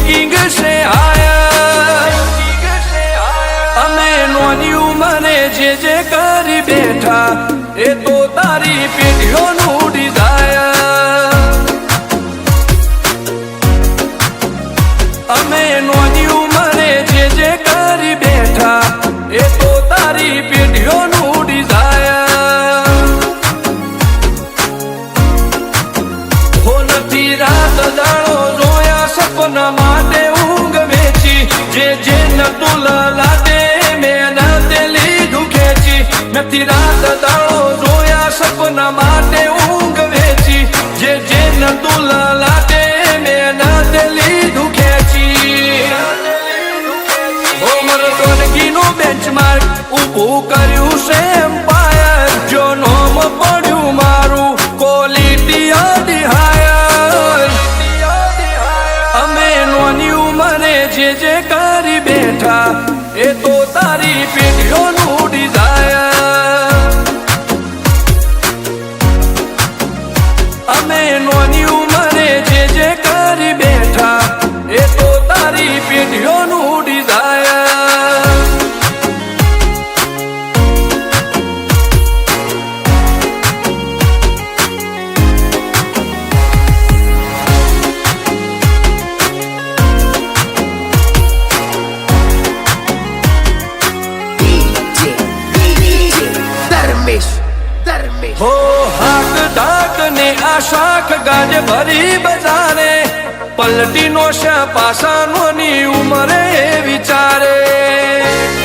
waiting से आया अमे नोनी उमरे जे करी बैठा ए तो तारी पेढ़ियों नु डिजायर अमे नोनी उमरे जे करी बैठा ए तो तारी पेढ़ियों नु डिजायर हो नथी रात दाड़ो जोया सपना माटे ऊंघ वेची जे नतु लादे मेना दिली दुखेची नथी रात दाड़ो जोया सपना माटे ऊंघ वेची जे नतु लादे मेना दिली दुखेची ओ मरदोनगीनु बेंचमार्क ऊभું કર્યું છે એમ્પાયર જો નોમ પડ્યું મારું ક્વોલિટી આડી હાયર અમે નોની ઉંમરે જે કરી બેઠા એ તો તારી પેઢીઓનું ડિઝાયર અમે નોની ઉંમરે જે કરી બેઠા એ તો તારી પેઢીઓનું ડિઝાયર हो हाक डाक ने आशाख गाज भरी बजारे पलटी नो पासा नोनी उमरे विचारे